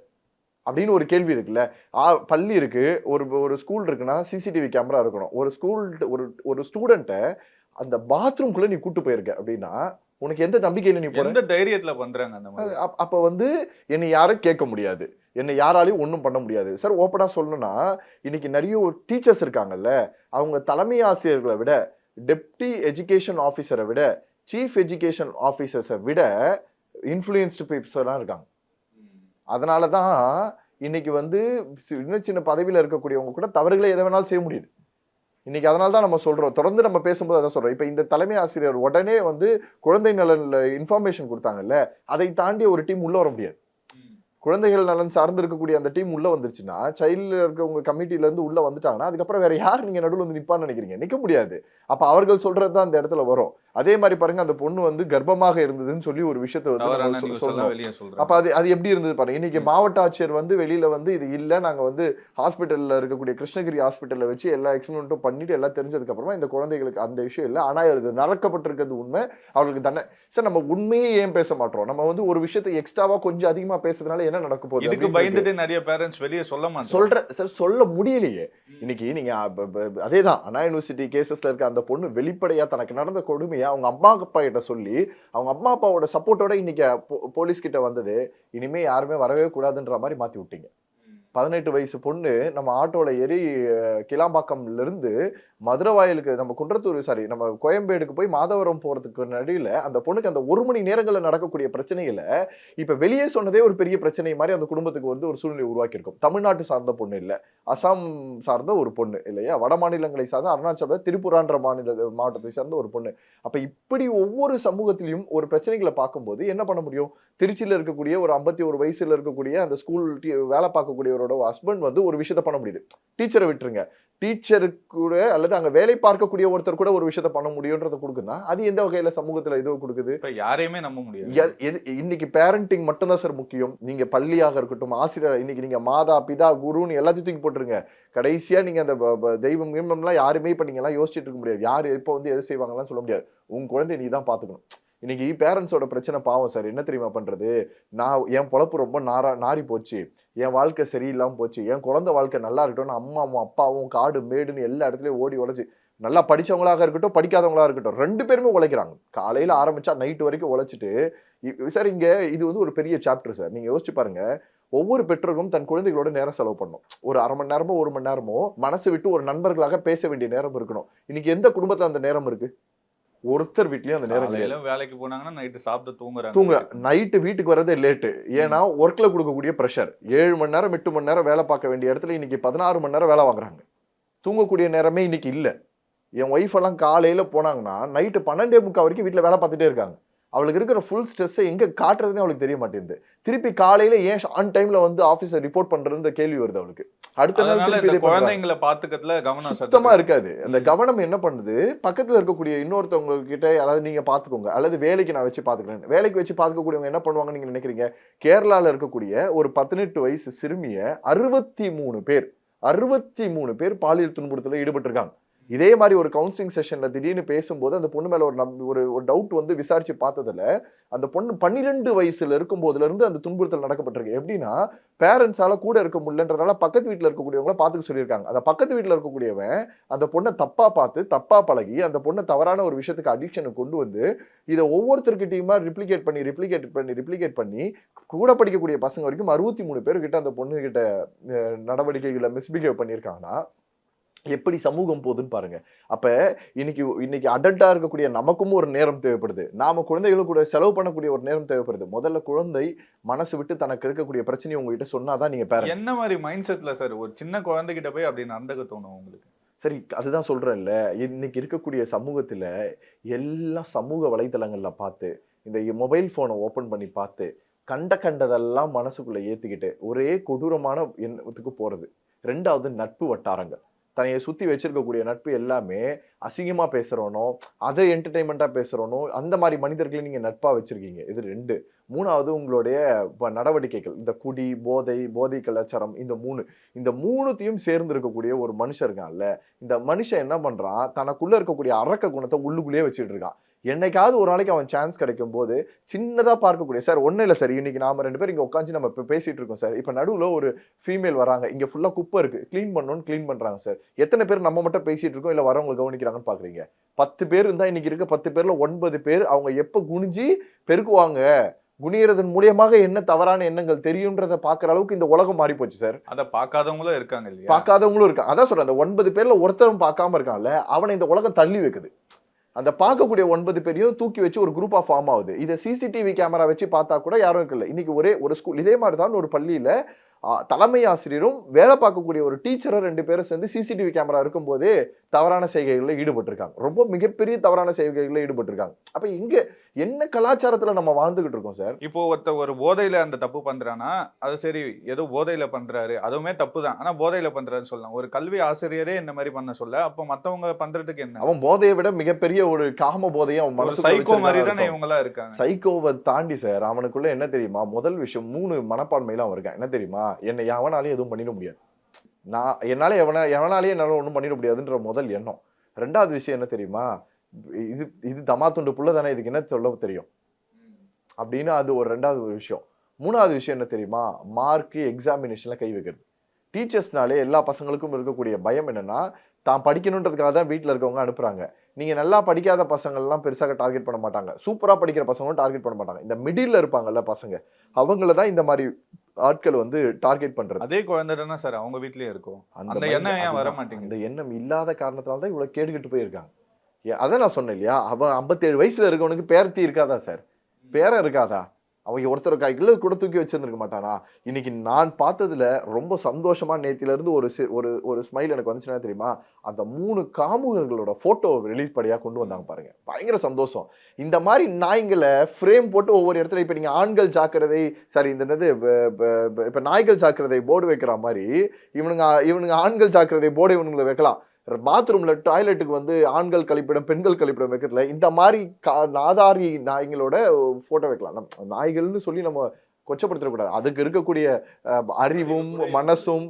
[SPEAKER 2] அப்படின்னு ஒரு கேள்வி இருக்குல்ல. பள்ளி இருக்கு, ஒரு ஸ்கூல் இருக்குன்னா சிசிடிவி கேமரா இருக்கணும். ஒரு ஸ்டூடெண்ட்டை அந்த பாத்ரூம்குள்ள நீ கூட்டு போயிருக்க அப்படின்னா உனக்கு எந்த நம்பிக்கையில நீ போற?
[SPEAKER 1] எந்த தைரியத்துல பண்றாங்க அந்த மாதிரி?
[SPEAKER 2] அப்ப வந்து என்னை யாரும் கேட்க முடியாது, என்னை யாராலையும் ஒன்றும் பண்ண முடியாது சார். ஓப்பனா சொல்லணும்னா இன்னைக்கு நிறைய டீச்சர்ஸ் இருக்காங்கல்ல, அவங்க தலைமை ஆசிரியர்களை விட, டெப்டி எஜுகேஷன் ஆஃபீஸரை விட, சீஃப் எஜுகேஷன் ஆஃபீஸர்ஸை விட இன்ஃப்ளூயன்ஸ்டு பீப்புள்ஸ் எல்லாம் இருக்காங்க. அதனாலதான் இன்னைக்கு வந்து சின்ன சின்ன பதவியில இருக்கக்கூடியவங்க கூட தவறுகளை எதை வேணாலும் செய்ய முடியுது. இன்னைக்கு அதனால தான் நம்ம சொல்றோம். தொடர்ந்து நம்ம பேசும்போது அதான் சொல்றோம். இப்ப இந்த தலைமை ஆசிரியர் உடனே வந்து குழந்தை நலன்ல இன்ஃபர்மேஷன் குடுத்தாங்கல்ல, அதை தாண்டி ஒரு டீம் உள்ள வர முடியாது. குழந்தைகள் நலன் சார்ந்து இருக்கக்கூடிய அந்த டீம் உள்ள வந்துருச்சுன்னா, சைல்ட்ல இருக்கவங்க கமிட்டில இருந்து உள்ள வந்துட்டாங்கன்னா, அதுக்கப்புறம் வேற யார் நீங்க நடுவுல வந்து நிப்பான்னு நினைக்கிறீங்க? நிக்க முடியாது. அப்ப அவர்கள் சொல்றது தான் அந்த இடத்துல வரும். அதே மாதிரி பாருங்க, அந்த பொண்ணு வந்து கர்ப்பமாக இருந்ததுன்னு சொல்லி ஒரு விஷயத்த வந்து
[SPEAKER 1] தவறான
[SPEAKER 2] நம்ம
[SPEAKER 1] நியூஸ் எல்லாம்
[SPEAKER 2] சொன்னோம்.
[SPEAKER 1] வெளியே
[SPEAKER 2] அப்ப
[SPEAKER 1] சொல்றாங்க.
[SPEAKER 2] அது எப்படி இருந்தது பாருங்க. இன்னைக்கு மாவட்ட ஆட்சியர் வந்து வெளியில வந்து இது இல்ல, நாங்க வந்து ஹாஸ்பிட்டல்ல இருக்கக்கூடிய கிருஷ்ணகிரி ஹாஸ்பிட்டல்ல வச்சு எல்லா எக்ஸ்பெரிமெண்ட்டும் பண்ணிட்டு எல்லாம் தெரிஞ்சதுக்கு அப்புறமா இந்த குழந்தைகளுக்கு அந்த விஷயம் இல்ல. ஆனா இது நடக்கப்பட்டிருக்கிறது உண்மை. அவர்களுக்கு தானே சார் நம்ம உண்மையே ஏன் பேச மாட்டோம்? நம்ம வந்து ஒரு விஷயத்தை எக்ஸ்ட்ராவா கொஞ்சம் அதிகமா பேசுறதுனால என்ன நடக்க போகுது?
[SPEAKER 1] இதுக்கு பயந்துட்டு நிறைய பேரண்ட்ஸ் வெளியே சொல்ல மாட்டாங்க.
[SPEAKER 2] சொல்ற சார் சொல்ல முடியலையே. இன்னைக்கு நீங்க அதேதான் அண்ணா யூனிவர்சிட்டி கேசஸ்ல இருக்க அந்த பொண்ணு வெளிப்படையா தனக்கு நடந்த கொடுமையா அவங்க அம்மா அப்பா கிட்ட சொல்லி அவங்க அம்மா அப்பாவோட சப்போர்ட்டோட இன்னைக்கு போலீஸ் கிட்ட வந்தது. இனிமே யாருமே வரவே கூடாதுன்ற மாதிரி மாத்தி விட்டீங்க. 18 வயசு பொண்ணு நம்ம ஆட்டோல ஏறி கிளாம்பாக்கம்ல இருந்து மதுரவாயலுக்கு நம்ம குன்றத்தூர் நம்ம கோயம்பேடுக்கு போய் மாதவரம் போறதுக்கு நடுவில் அந்த பொண்ணுக்கு அந்த 1 மணி நேரங்களில் நடக்கக்கூடிய பிரச்சனைகளை இப்ப வெளியே சொன்னதே ஒரு பெரிய பிரச்சனை மாதிரி அந்த குடும்பத்துக்கு வந்து ஒரு சூழ்நிலை உருவாக்கி இருக்கும். தமிழ்நாட்டு சார்ந்த பொண்ணு இல்ல, அசாம் சார்ந்த ஒரு பொண்ணு இல்லையா, வட மாநிலங்களை சார்ந்த அருணாச்சல திரிபுரான்ற மாவட்டத்தை சார்ந்த ஒரு பொண்ணு. அப்ப இப்படி ஒவ்வொரு சமூகத்திலையும் ஒரு பிரச்சனைகளை பார்க்கும்போது என்ன பண்ண முடியும்? திருச்சியில இருக்கக்கூடிய ஒரு 51 வயசுல இருக்கக்கூடிய அந்த ஸ்கூல் வேலை பார்க்கக்கூடியவரோட ஹஸ்பண்ட் வந்து ஒரு விஷயத்த பண்ண முடியுது. டீச்சரை விட்டுருங்க, டீச்சருக்கு கூட அல்லது அங்க வேலை பார்க்கக்கூடிய ஒருத்தர் கூட ஒரு விஷயத்த பண்ண முடியும்ன்றத கொடுக்குன்னா அது எந்த வகையில சமூகத்துல இது கொடுக்குது?
[SPEAKER 1] இப்ப யாரையுமே நம்ப முடியாது.
[SPEAKER 2] இன்னைக்கு பேரண்டிங் மட்டும்தான் சார் முக்கியம். நீங்க பள்ளியாக இருக்கட்டும், ஆசிரியர், இன்னைக்கு நீங்க மாதா பிதா குருன்னு எல்லாத்தையும் தூக்கி போட்டுருங்க. கடைசியா நீங்க அந்த தெய்வம் எல்லாம் யாருமே இப்ப நீங்க எல்லாம் யோசிச்சுட்டு இருக்க முடியாது. யாரு எப்ப வந்து எது செய்வாங்கலாம் சொல்ல முடியாது. உங்க குழந்தைய நீ தான் பாத்துக்கணும். இன்னைக்கு பேரண்ட்ஸோட பிரச்சனை பாவம் சார். என்ன தெரியுமா பண்றது? நான் என் பொழப்பு ரொம்ப நாரி போச்சு, என் வாழ்க்கை சரியில்லாம போச்சு, என் குழந்தை வாழ்க்கை நல்லா இருக்கட்டும், அம்மாவும் அப்பாவும் காடு மேடுன்னு எல்லா இடத்துலயும் ஓடி உழைச்சு, நல்லா படிச்சவங்களாக இருக்கட்டும் படிக்காதவங்களா இருக்கட்டும் 2 பேருமே உழைக்கிறாங்க. காலையில ஆரம்பிச்சா நைட் வரைக்கும் உழைச்சிட்டு சார் இங்க இது வந்து ஒரு பெரிய சாப்டர் சார். நீங்க யோசிச்சு பாருங்க, ஒவ்வொரு பெற்றோரும் தன் குழந்தைகளோட நேரம் செலவு பண்ணும். ஒரு 1/2 மணி நேரமோ 1 மணி நேரமோ மனசு விட்டு ஒரு நண்பர்களாக பேச வேண்டிய நேரம் இருக்கணும். இன்னைக்கு எந்த குடும்பத்துல அந்த நேரம் இருக்கு? ஒருத்தர் வீட்லயும் அந்த நேரம்
[SPEAKER 1] காலையில வேலைக்கு போனாங்கன்னா நைட்டு சாப்பிட்டு தூங்குறாங்க.
[SPEAKER 2] நைட்டு வீட்டுக்கு வரதே லேட்டு. ஏன்னா ஒர்க்ல கொடுக்கக்கூடிய பிரஷர். 7 மணி நேரம் 8 மணி நேரம் வேலை பார்க்க வேண்டிய இடத்துல இன்னைக்கு 16 மணி நேரம் வேலை வாங்குறாங்க. தூங்கக்கூடிய நேரமே இன்னைக்கு இல்ல. என் ஒய்ஃப் எல்லாம் காலையில போனாங்கன்னா நைட்டு 12:45 வரைக்கும் வீட்டுல வேலை பார்த்துட்டே இருக்காங்க. அவளுக்கு இருக்கிற ஃபுல் ஸ்ட்ரெஸ் எங்க காட்டுறதுன்னு அவளுக்கு தெரிய மாட்டேங்குது. திருப்பி காலையில ஏன் ஆன் டைம்ல வந்து ஆபீஸை ரிப்போர்ட் பண்றதுன்ற கேள்வி வருது அவளுக்கு. அடுத்த நாள்
[SPEAKER 1] குழந்தைங்களை பாத்துக்கிறதுல கவனம்
[SPEAKER 2] சுத்தமா இருக்காது. அந்த கவனம் என்ன பண்ணுது? பக்கத்துல இருக்கக்கூடிய இன்னொருத்தவங்க கிட்ட யாராவது நீங்க பாத்துக்கோங்க, அல்லது வேலைக்கு நான் வச்சு பாத்துக்கிறேன். வேலைக்கு வச்சு பாத்துக்கக்கூடியவங்க என்ன பண்ணுவாங்க நீங்க நினைக்கிறீங்க? கேரளால இருக்கக்கூடிய ஒரு 18 வயசு சிறுமிய 63 பேர் பாலியல் துன்புறுத்தல ஈடுபட்டு இருக்காங்க. இதே மாதிரி ஒரு கவுன்சிலிங் செஷன்ல திடீர்னு பேசும்போது அந்த பொண்ணு மேல ஒரு டவுட் வந்து விசாரிச்சு பார்த்ததுல அந்த பொண்ணு 12 வயசுல இருக்கும் போதுல இருந்து அந்த துன்புறுத்தல் நடக்கப்பட்டிருக்கு. எப்படின்னா பேரண்ட்ஸால கூட இருக்க முடியலன்றதால பக்கத்து வீட்டுல இருக்கக்கூடியவங்கள பாத்துக்க சொல்லியிருக்காங்க. அந்த பக்கத்து வீட்டுல இருக்கக்கூடியவன் அந்த பொண்ணை தப்பா பார்த்து தப்பா பழகி அந்த பொண்ணை தவறான ஒரு விஷயத்துக்கு அடிக்ஷனுக்கு கொண்டு வந்து இதை ஒவ்வொருத்தருக்கிட்டையுமா ரிப்ளிகேட் பண்ணி கூட படிக்கக்கூடிய பசங்க வரைக்கும் 63 பேர் கிட்ட அந்த பொண்ணு கிட்ட நடவடிக்கைகளை மிஸ்பிஹேவ் பண்ணியிருக்காங்கன்னா எப்படி சமூகம் போகுதுன்னு பாருங்க. அப்ப இன்னைக்கு அடல்ட்டா இருக்கக்கூடிய நமக்கும் ஒரு நேரம் தேவைப்படுது. நாம குழந்தைகளுக்கு கூட செலவு பண்ணக்கூடிய ஒரு நேரம் தேவைப்படுது. முதல்ல குழந்தை மனசு விட்டு தனக்கு இருக்கக்கூடிய பிரச்சனையை உங்ககிட்ட சொன்னாதான் நீங்க பேரண்ட்ஸ்.
[SPEAKER 1] என்ன மாதிரி மைண்ட் செட்ல சார் ஒரு சின்ன குழந்தைகிட்ட போய் அப்படி நடந்துக்க தோணும் உங்களுக்கு?
[SPEAKER 2] சரி, அதுதான் சொல்றேன்ல, இன்னைக்கு இருக்கக்கூடிய சமூகத்துல எல்லாம் சமூக வலைதளங்கள்ல பார்த்து இந்த மொபைல் போனை ஓபன் பண்ணி பார்த்து கண்டதெல்லாம் மனசுக்குள்ள ஏத்துக்கிட்டு ஒரே கொடூரமான எண்ணத்துக்கு போறது. 2வது நட்பு வட்டாரங்கள். தன்னையை சுத்தி வச்சிருக்கக்கூடிய நட்பு எல்லாமே அசிங்கமா பேசுறவனோ, அதை என்டர்டைன்மெண்டா பேசுறவனோ, அந்த மாதிரி மனிதர்களை நீங்க நட்பா வச்சிருக்கீங்க. இது 2. 3வது உங்களுடைய நடவடிக்கைகள். இந்த குடி, போதை கலாச்சாரம், இந்த 3த்தையும் சேர்ந்து இருக்கக்கூடிய ஒரு மனுஷன் இருக்கான்ல, இந்த மனுஷன் என்ன பண்றான்? தனக்குள்ள இருக்கக்கூடிய அரக்க குணத்தை உள்ளுக்குள்ளேயே வச்சுட்டு இருக்கான். என்னைக்காவது ஒரு நாளைக்கு அவன் சான்ஸ் கிடைக்கும் போது சின்னதா பார்க்கக்கூடிய சார் ஒன்னும் இல்லை சார், இன்னைக்கு நாம 2 பேரும் இங்க உட்காந்து நம்ம இப்ப பேசிட்டு இருக்கோம் சார். இப்ப நடுவுல ஒரு ஃபீமேல் வராங்க, இங்க ஃபுல்லா குப்பை இருக்கு, கிளீன் பண்ணணும்னு கிளீன் பண்றாங்க சார். எத்தனை பேர் நம்ம மட்டும் பேசிட்டு இருக்கோம் இல்ல வரவங்க கவனிக்கிறாங்கன்னு பாக்குறீங்க? 10 பேர் இருந்தா இன்னைக்கு இருக்க 10 பேர்ல 9 பேர் அவங்க எப்ப குனிஞ்சு பெருக்குவாங்க, குனியறதன் மூலியமாக என்ன தவறான எண்ணங்கள் தெரியும்ன்றத பாக்குற அளவுக்கு இந்த உலகம் மாறி போச்சு சார்.
[SPEAKER 1] அத பார்க்காதவங்களும் இருக்காங்க இல்லையா?
[SPEAKER 2] பார்க்காதவங்களும் இருக்காங்க. அதான் சொல்றேன், அந்த 9 பேர்ல ஒருத்தரும் பார்க்காம இருக்கான்ல, அவனை இந்த உலகம் தள்ளி வைக்குது. அந்த பார்க்கக்கூடிய 9 பேரையும் தூக்கி வச்சு ஒரு குரூப்பா ஃபார்ம் ஆகுது. இதை சிசிடிவி கேமரா வச்சு பார்த்தா கூட யாரும் இருக்கல. இன்னைக்கு ஒரே ஒரு ஸ்கூல் இதே மாதிரி தான் ஒரு பள்ளியில தலைமை ஆசிரியரும் வேலை பார்க்கக்கூடிய ஒரு டீச்சரும் 2 பேரும் சேர்ந்து சிசிடிவி கேமரா இருக்கும்போதே தவறான செய்கைகளில் ஈடுபட்டிருக்காங்க. ரொம்ப மிகப்பெரிய தவறான செய்கைகளில் ஈடுபட்டிருக்காங்க. அப்ப இங்க என்ன கலாச்சாரத்துல நம்ம வாழ்ந்துகிட்டு இருக்கோம் சார்?
[SPEAKER 1] இப்போ ஒரு போதையில அந்த தப்பு பண்றானா, அது சரி ஏதோ போதையில பண்றாரு, அதுவுமே தப்பு தான். ஆனா போதையில பண்றாருன்னு சொல்லலாம். ஒரு கல்வி ஆசிரியரே இந்த மாதிரி பண்ண சொல்ல, அப்ப மத்தவங்க பண்றதுக்கு என்ன?
[SPEAKER 2] அவன் போதையை விட மிகப்பெரிய ஒரு காம போதையை அவன்
[SPEAKER 1] ஒரு
[SPEAKER 2] மனசுக்குள்ள
[SPEAKER 1] சைக்கோ மாதிரி
[SPEAKER 2] வச்சிருக்கான்னு
[SPEAKER 1] தானே
[SPEAKER 2] அர்த்தம்.
[SPEAKER 1] இவங்களா இருக்காங்க.
[SPEAKER 2] சைக்கோவை தாண்டி சார் அவனுக்குள்ள என்ன தெரியுமா? முதல் விஷயம் 3 மனப்பான்மையில அவன் இருக்கான். என்ன தெரியுமா? என்னை எவனாலையும் எதுவும் பண்ணிட முடியாது. எவனாலேயே என்னால ஒண்ணும் பண்ணிட முடியாதுன்ற முதல் எண்ணம். 2வது விஷயம் என்ன தெரியுமா? இது இது தமா துண்டு புள்ள தானே, இதுக்கு என்ன சொல்ல தெரியும் அப்படின்னு அது ஒரு 2வது ஒரு விஷயம். 3வது விஷயம் என்ன தெரியுமா? மார்க் எக்ஸாமினேஷன்ல கை வைக்கிறது. டீச்சர்ஸ்னாலே எல்லா பசங்களுக்கும் இருக்கக்கூடிய பயம் என்னன்னா, தான் படிக்கணுன்றதுக்காக தான் வீட்டில் இருக்கவங்க அனுப்புறாங்க. நீங்க நல்லா படிக்காத பசங்கள்லாம் பெருசாக டார்கெட் பண்ண மாட்டாங்க. சூப்பரா படிக்கிற பசங்களும் டார்கெட் பண்ண மாட்டாங்க. இந்த மிடில் இருப்பாங்கல்ல பசங்க, அவங்கள தான் இந்த மாதிரி ஆட்கள் வந்து டார்கெட் பண்றது.
[SPEAKER 1] அதே குழந்தை தானே சார் அவங்க வீட்லயும் இருக்கும். அந்த எண்ணம் ஏன் வர மாட்டேங்குது?
[SPEAKER 2] அந்த எண்ணம் இல்லாத காரணத்தால தான் இவ்வளவு கேடுகெட்டு போயிருக்காங்க. அதான் நான் சொன்னேன் இல்லையா? அவன் 57 வயசுல இருக்கவனுக்கு பேரத்தி இருக்காதா சார்? பேரன் இருக்காதா? அவங்க ஒருத்தர் கைக்குள்ள கூட தூக்கி வச்சிருந்திருக்க மாட்டானா? இன்னைக்கு நான் பார்த்ததுல ரொம்ப சந்தோஷமா நேத்தில இருந்து ஒரு ஸ்மைல் எனக்கு வந்துச்சுன்னா தெரியுமா? அந்த 3 காமுகர்களோட போட்டோ ரிலீஸ் படியா கொண்டு வந்தாங்க பாருங்க. பயங்கர சந்தோஷம். இந்த மாதிரி நாய்களை ஃப்ரேம் போட்டு ஒவ்வொரு இடத்துல இப்ப நீங்க ஆண்கள் ஜாக்கிரதை, சாரி இந்த என்னது இப்ப நாய்கள் ஜாக்கிரதை போர்டு வைக்கிற மாதிரி இவனுங்க ஆண்கள் ஜாக்கிரதை போர்டு இவனுங்களை வைக்கலாம். பாத்ரூம்ல டாய்லெட்டுக்கு வந்து ஆண்கள் கழிப்பிடம் பெண்கள் கழிப்பிடம் வைக்கிறதுல இந்த மாதிரி நாதாரி நாய்களோட போட்டோ வைக்கலாம். நாய்கள்னு சொல்லி நம்ம கொச்சப்படுத்தக்கூடாது. அதுக்கு இருக்கக்கூடிய அறிவும் மனசும்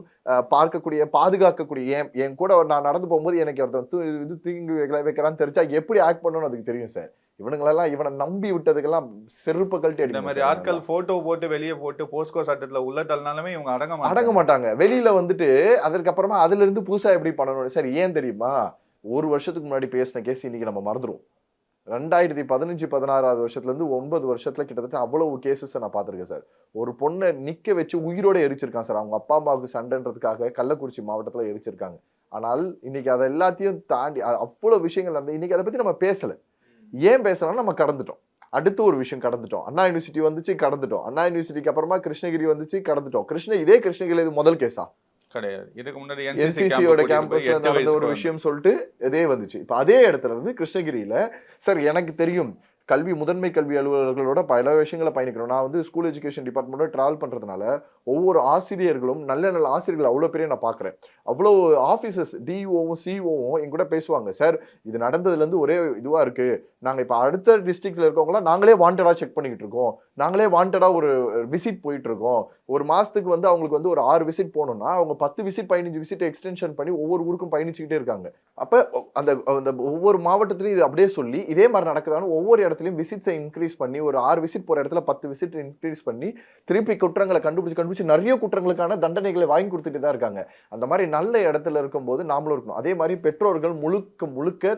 [SPEAKER 2] பார்க்கக்கூடிய பாதுகாக்கக்கூடிய என் கூட நான் நடந்து போகும்போது எனக்கு ஒருத்தன் இது தீங்கு வைக்கிறான்னு தெரிஞ்சா எப்படி ஆக்ட் பண்ணணும்னு அதுக்கு தெரியும் சார். இவனுங்களெல்லாம் இவனை நம்பி விட்டதுக்கெல்லாம் செருப்பு கழட்டி
[SPEAKER 1] இந்த மாதிரி ஆட்கள் போட்டோ போட்டு வெளியே போட்டு போஸ்கோ சட்டத்துல உள்ள தள்ளினாலுமே இவங்க
[SPEAKER 2] அடங்க மாட்டாங்க. வெளியில வந்துட்டு அதற்கப்புறமா அதுல இருந்து புதுசா எப்படி பண்ணணும் சார்? ஏன் தெரியுமா? 1 வருஷத்துக்கு முன்னாடி பேசின கேஸ் இன்னைக்கு நம்ம மறந்துடுவோம். 2015, 16வது வருஷத்துல இருந்து 9 வருஷத்துல கிட்டத்தட்ட அவ்வளவு கேசஸ் நான் பார்த்திருக்கேன் சார். ஒரு பொண்ணை நிக்க வச்சு உயிரோட எரிச்சிருக்கான் சார். அவங்க அப்பா அம்மாவுக்கு சண்டைன்றதுக்காக கள்ளக்குறிச்சி மாவட்டத்துல எரிச்சிருக்காங்க. ஆனால் இன்னைக்கு அதை எல்லாத்தையும் தாண்டி அவ்வளவு விஷயங்கள் நடந்து இன்னைக்கு அதை பத்தி நம்ம பேசல. ஏன் பேசலாம்? நம்ம கடந்துட்டோம். அடுத்த ஒரு விஷயம் கடந்துட்டோம். அண்ணா யூனிவர்சிட்டி வந்துச்சு, கடந்துட்டோம். அண்ணா யூனிவர்சிட்டிக்கு அப்புறமா கிருஷ்ணகிரி வந்துச்சு, கடந்துட்டோம். இதே கிருஷ்ணகிரியில இது முதல் கேஸா?
[SPEAKER 1] கிடையாது. இதுக்கு முன்னாடி
[SPEAKER 2] என்சிசியோட கேம்பஸ்ல நடந்த ஒரு விஷயம் சொல்லிட்டு இதே வந்துச்சு. இப்ப அதே இடத்துல இருந்து கிருஷ்ணகிரியில சார் எனக்கு தெரியும் முதன்மை கல்வி அலுவலர்களோட பல விஷயங்களை பயணிக்கிறோம். நான் வந்து ஸ்கூல் எஜுகேஷன் டிபார்ட்மெண்ட்டோட டிராவல் பண்றதுனால ஒவ்வொரு ஆசிரியர்களும் நல்ல ஆசிரியர்கள் அவ்வளோ பேரையும் நான் பார்க்குறேன். அவ்வளோ ஆஃபீஸர்ஸ் டிஓவும் சிஓவும் என் கூட பேசுவாங்க. சார் இது நடந்ததுலேருந்து ஒரே இதுவாக இருக்குது, நாங்கள் இப்போ அடுத்த டிஸ்ட்ரிக்டில் இருக்கவங்களாம் நாங்களே வாண்டடாக செக் பண்ணிக்கிட்டு இருக்கோம், நாங்களே வாண்டடாக ஒரு விசிட் போயிட்டு இருக்கோம். ஒரு மாதத்துக்கு வந்து அவங்களுக்கு வந்து ஒரு 6 விசிட் போகணும்னா அவங்க 10 விசிட் 15 விசிட் எக்ஸ்டென்ஷன் பண்ணி ஒவ்வொரு ஊருக்கும் பயணிச்சுக்கிட்டே இருக்காங்க. அப்போ அந்த ஒவ்வொரு மாவட்டத்திலையும் இது அப்படியே சொல்லி இதே மாதிரி நடக்குதான்னு ஒவ்வொரு இடத்துலையும் விசிட்ஸை இன்க்ரீஸ் பண்ணி ஒரு 6 விசிட் போகிற இடத்துல 10 விசிட் இன்க்ரீஸ் பண்ணி திருப்பி குற்றங்களை கண்டுபிடிச்சு நிறைய குற்றங்களுக்கான தண்டனைகளை வாங்கி கொடுத்துட்டு தான் இருக்காங்க. அந்த மாதிரி நல்ல இடத்துல இருக்கும்போது நாமளும் இருக்கணும். அதே மாதிரி பெற்றோர்கள் முழுக்க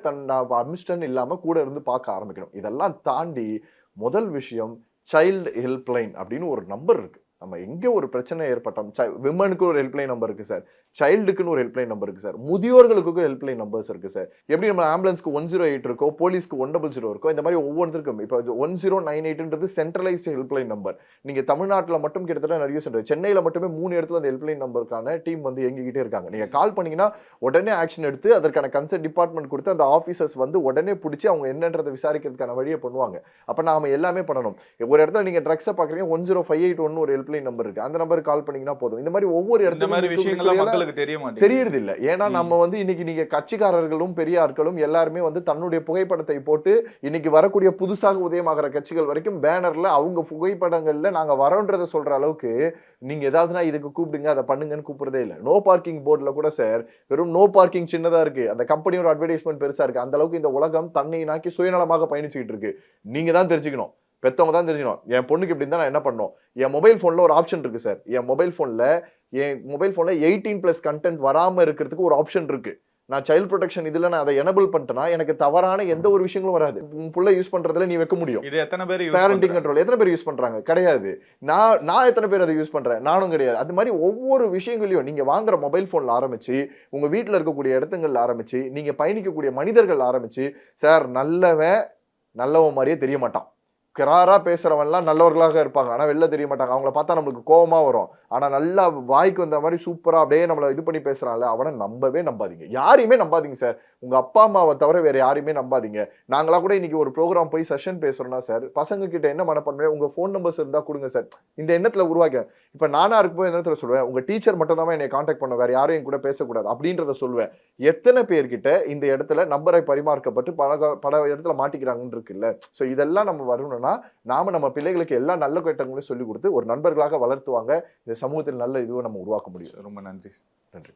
[SPEAKER 2] அட்மிஷன் இல்லாம கூட இருந்து பார்க்க ஆரம்பிக்கணும். இதெல்லாம் தாண்டி முதல் விஷயம் சைல்டு ஹெல்ப்லைன் அப்படின்னு ஒரு நம்பர் இருக்கு. நம்ம எங்க ஒரு பிரச்சனை ஏற்பட்டோம், விமனுக்கு ஒரு ஹெல்ப்லைன் நம்பர் இருக்கு சார், சைல்டுக்குன்னு ஒரு ஹெல்ப்லைன் நம்பர் இருக்கு சார், முதியோர்களுக்கு ஹெல்ப்லைன் நம்பர்ஸ் இருக்கு சார். எப்படி நம்ம ஆம்புலன்ஸ்க்கு 108 இருக்கோ, போலீஸ்க்கு 100 இருக்கோ, இந்த மாதிரி ஒவ்வொருத்தருக்கும் இப்போ 1098ன்றது சென்ட்ரலைஸ்டு ஹெல்ப்லைன் நம்பர். நீங்க தமிழ்நாட்டில் மட்டும் கிட்டத்தட்ட நிறைய சென்டர், சென்னையில மட்டுமே 3 இடத்துல அந்த ஹெல்ப்லைன் நம்பருக்கான டீம் வந்து இயங்கிக்கிட்டே இருக்காங்க. நீங்க கால் பண்ணீங்கன்னா உடனே ஆக்ஷன் எடுத்து அதற்கான கன்சர்ன் டிபார்ட்மெண்ட் கொடுத்து அந்த ஆஃபீஸர்ஸ் வந்து உடனே பிடிச்சி அவங்க என்னன்றதை விசாரிக்கிறதுக்கான வழியை பண்ணுவாங்க. அப்ப நாம எல்லாமே பண்ணணும். ஒரு இடத்துல நீங்க ட்ரக்ஸை பாக்குறீங்க, 10581 ஒரு ஹெல்ப்லைன் நம்பர் இருக்கு, அந்த நம்பருக்கு கால் பண்ணீங்கன்னா போதும். இந்த மாதிரி ஒவ்வொரு இடத்துல தெரியறது இல்ல. ஏன்னா நம்ம வந்து இன்னைக்கு நீங்க கட்சிக்காரர்களும் பெரிய ஆட்களும் எல்லாருமே வந்து தன்னுடைய புகைப்படத்தை போட்டு இன்னைக்கு வரக்கூடிய புதுசாக உதயமாகிற கட்சிகள் வரைக்கும் பேனர்ல அவங்க புகைப்படங்கள்ல நாங்க வரோன்றதை சொல்ற அளவுக்கு நீங்க ஏதாவதுனா இதுக்கு கூப்பிடுங்க அதை பண்ணுங்கன்னு கூப்பிடுறதே இல்லை. நோ பார்க்கிங் போர்டுல கூட சார் வெறும் நோ பார்க்கிங் சின்னதா இருக்கு, அந்த கம்பெனியோட அட்வர்டைஸ்மெண்ட் பெருசா இருக்கு. அந்த அளவுக்கு இந்த உலகம் தன்னை நாக்கி சுயநலமாக பயணிச்சுக்கிட்டு இருக்கு. நீங்க தான் தெரிஞ்சுக்கணும், பெத்தவங்க தான் தெரிஞ்சுக்கணும். என் பொண்ணுக்கு இப்படி இருந்தா நான் என்ன பண்ணணும்? என் மொபைல் போன்ல ஒரு ஆப்ஷன் இருக்கு சார். என் மொபைல் போன்ல 18+ கண்டென்ட் வராம இருக்கிறதுக்கு ஒரு ஆப்ஷன் இருக்கு. நான் சைல்ட் ப்ரொடெக்ஷன் இதுல நான் அதை எனபிள் பண்ணிட்டேன்னா எனக்கு தவறான எந்த ஒரு விஷயங்களும் வராது. உன் புள்ள யூஸ் பண்றதுல நீ வைக்க முடியும்.
[SPEAKER 1] இது எத்தனை பேர்
[SPEAKER 2] பேரண்டிங் கண்ட்ரோல் எத்தனை பேர் யூஸ் பண்றாங்க? கிடையாது. நான் எத்தனை பேர் அதை யூஸ் பண்றேன்? நானும் கிடையாது. அது மாதிரி ஒவ்வொரு விஷயங்களையும் நீங்க வாங்குற மொபைல் போன்ல ஆரம்பிச்சு, உங்க வீட்டுல இருக்கக்கூடிய இடத்துங்கள்ல ஆரம்பிச்சு, நீங்க பயணிக்கக்கூடிய மனிதர்கள் ஆரம்பிச்சு, சார் நல்லவன் மாதிரியே தெரிய மாட்டான், கிராரா பேசுறவன்லாம் நல்லவர்களாக இருப்பாங்க, ஆனா வெளில தெரிய மாட்டாங்க. அவங்கள பார்த்தா நம்மளுக்கு கோவமா வரும். ஆனா நல்லா வாய்க்கு வந்த மாதிரி சூப்பரா அப்படியே நம்மள இது பண்ணி பேசுறான்ல, அவனை நம்பவே நம்பாதீங்க. யாரையுமே நம்பாதீங்க சார். உங்க அப்பா அம்மாவை தவிர வேற யாரையுமே நம்பாதீங்க. நாங்களா கூட இன்னைக்கு ஒரு ப்ரோக்ராம் போய் செஷன் பேசுறோம்னா சார், பசங்க கிட்ட என்ன மனப்பான்மை, உங்க ஃபோன் நம்பர்ஸ் இருந்தா கொடுங்க சார். இந்த எண்ணத்துல உருவாக்க. இப்ப நானா இருக்கும்போது என்ன தெரியுமா சொல்லுவேன், உங்க டீச்சர் மட்டும் தான் என்னை கான்டாக்ட் பண்ண, வேற யாரும் என் கூட பேசக்கூடாது அப்படின்றத சொல்லுவேன். எத்தனை பேர்கிட்ட இந்த இடத்துல நம்பரை பரிமாறிக்கப்பட்டு பல இடத்துல மாட்டிக்கிறாங்கன்னு இருக்குல்ல. சோ இதெல்லாம் நம்ம வரணும்னா நாம நம்ம பிள்ளைகளுக்கு எல்லா நல்ல கெட்டவங்களையும் சொல்லிக் கொடுத்து ஒரு நண்பர்களாக வளர்த்துவாங்க. இந்த சமூகத்தில் நல்ல இதுவை நம்ம உருவாக்க முடியும்.
[SPEAKER 1] ரொம்ப நன்றி.
[SPEAKER 2] நன்றி.